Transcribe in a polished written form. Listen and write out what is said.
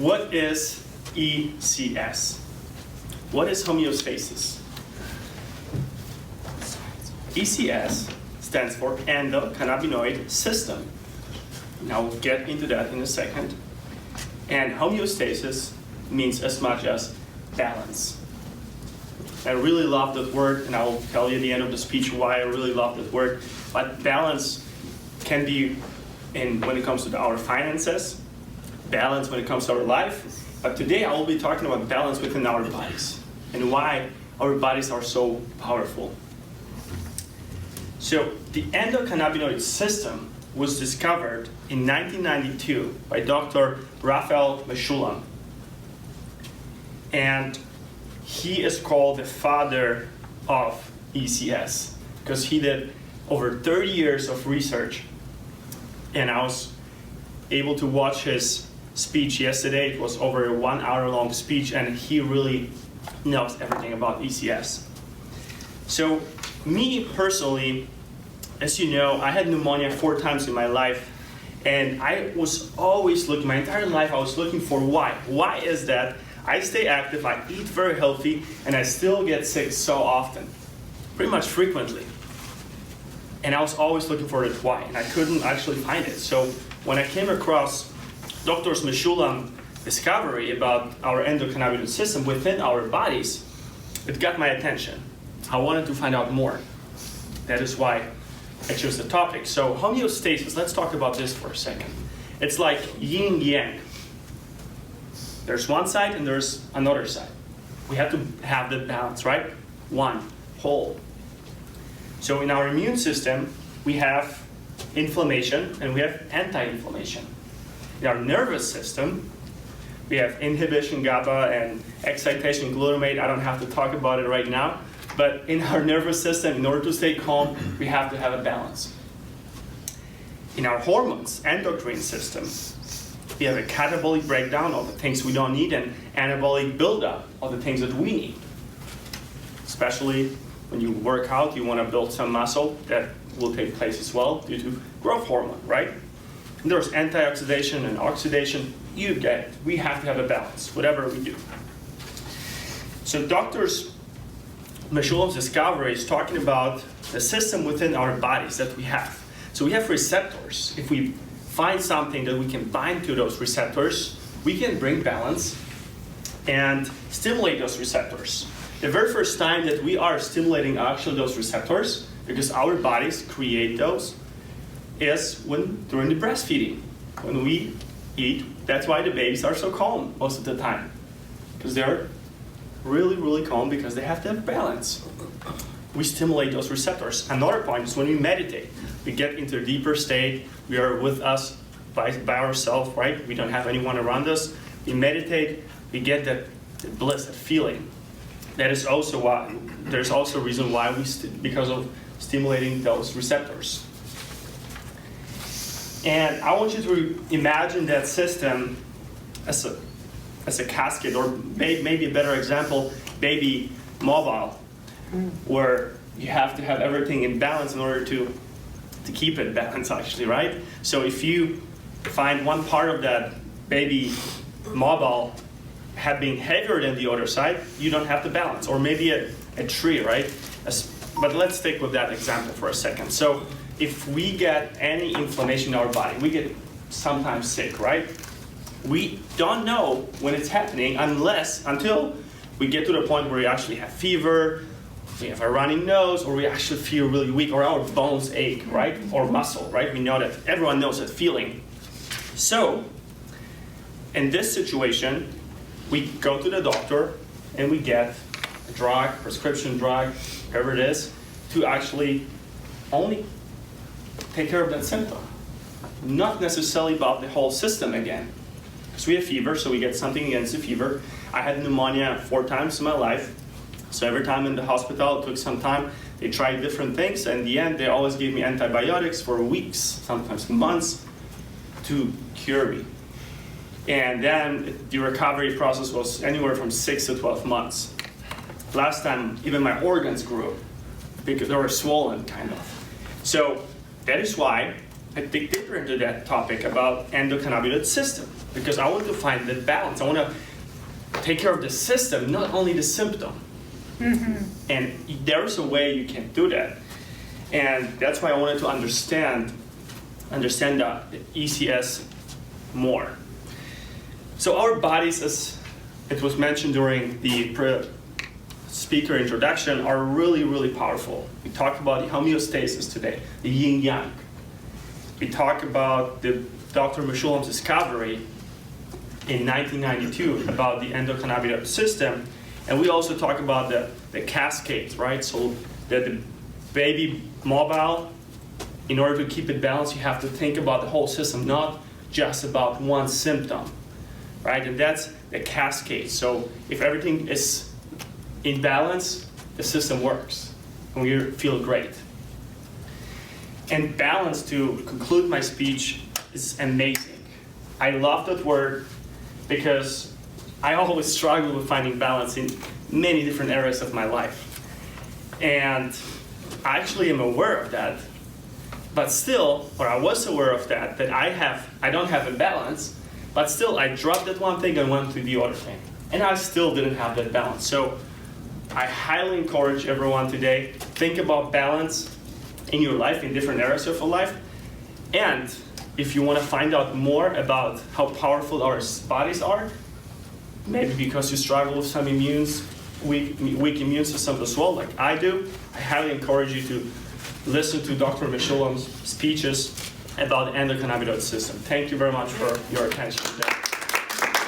What is ECS? What is homeostasis? ECS stands for endocannabinoid system. Now we'll get into that in a second. And homeostasis means as much as balance. I really love that word, and I'll tell you at the end of the speech why I really love that word. But balance can be when it comes to our finances, balance when it comes to our life. But today I will be talking about balance within our bodies and why our bodies are so powerful. So the endocannabinoid system was discovered in 1992 by Dr. Raphael Mechoulam. And he is called the father of ECS because he did over 30 years of research. And I was able to watch his speech yesterday. It was over a 1 hour long speech, and he really knows everything about ECS. So me personally, as you know, I had pneumonia 4 times in my life, and I was always looking, my entire life I was looking for why. Why is that I stay active, I eat very healthy, and I still get sick so often, pretty much frequently. And I was always looking for it why, and I couldn't actually find it. So when I came across Dr. Mechoulam's discovery about our endocannabinoid system within our bodies, it got my attention. I wanted to find out more. That is why I chose the topic. So homeostasis, let's talk about this for a second. It's like yin yang. There's one side and there's another side. We have to have the balance, right? One, whole. So in our immune system, we have inflammation and we have anti-inflammation. In our nervous system, we have inhibition, GABA, and excitation, glutamate. I don't have to talk about it right now. But in our nervous system, in order to stay calm, we have to have a balance. In our hormones, endocrine system, we have a catabolic breakdown of the things we don't need and anabolic buildup of the things that we need. Especially when you work out, you want to build some muscle. That will take place as well due to growth hormone, right? And there's antioxidation and oxidation. You get it. We have to have a balance, whatever we do. So Dr. Mechoulam's discovery is talking about the system within our bodies that we have. So we have receptors. If we find something that we can bind to those receptors, we can bring balance and stimulate those receptors. The very first time that we are stimulating actually those receptors, because our bodies create those, is during the breastfeeding. When we eat, that's why the babies are so calm most of the time. Because they're really, really calm because they have to have balance. We stimulate those receptors. Another point is when we meditate. We get into a deeper state. We are with us by ourselves, right? We don't have anyone around us. We meditate. We get that bliss, that feeling. That is also why, there's also a reason why because of stimulating those receptors. And I want you to imagine that system as a casket, or maybe a better example, baby mobile, where you have to have everything in balance in order to keep it balanced, actually, right? So if you find one part of that baby mobile being heavier than the other side, you don't have the balance. Or maybe a tree, right? But let's stick with that example for a second. So if we get any inflammation in our body, we get sometimes sick, right? We don't know when it's happening until we get to the point where we actually have fever, we have a running nose, or we actually feel really weak, or our bones ache, right? Or muscle, right? We know that, everyone knows that feeling. So, in this situation, we go to the doctor and we get a drug, prescription drug, whatever it is, to actually only take care of that symptom. Not necessarily about the whole system again. Because we have fever, so we get something against the fever. I had pneumonia 4 times in my life. So every time in the hospital, it took some time. They tried different things, and in the end, they always gave me antibiotics for weeks, sometimes months, to cure me. And then the recovery process was anywhere from 6 to 12 months. Last time, even my organs grew because they were swollen, kind of. So that is why I dig deeper into that topic about endocannabinoid system because I want to find the balance. I want to take care of the system, not only the symptom. And there's a way you can do that. And that's why I wanted to understand the ECS more. So our bodies, as it was mentioned during the speaker introduction, are really, really powerful. We talked about the homeostasis today, the yin-yang. We talked about the Dr. Meshulam's discovery in 1992 about the endocannabinoid system. And we also talk about the cascades, right? So that the baby mobile, in order to keep it balanced, you have to think about the whole system, not just about one symptom, right? And that's the cascade. So if everything is in balance, the system works, and we feel great. And balance, to conclude my speech, is amazing. I love that word because I always struggle with finding balance in many different areas of my life. And I actually am aware of that, but still, or I was aware of that I don't have a balance, but still I dropped that one thing and went to the other thing. And I still didn't have that balance. So I highly encourage everyone today, think about balance in your life, in different areas of your life. And if you want to find out more about how powerful our bodies are, maybe because you struggle with some weak immune system as well, like I do, I highly encourage you to listen to Dr. Meshulam's speeches about the endocannabinoid system. Thank you very much for your attention today.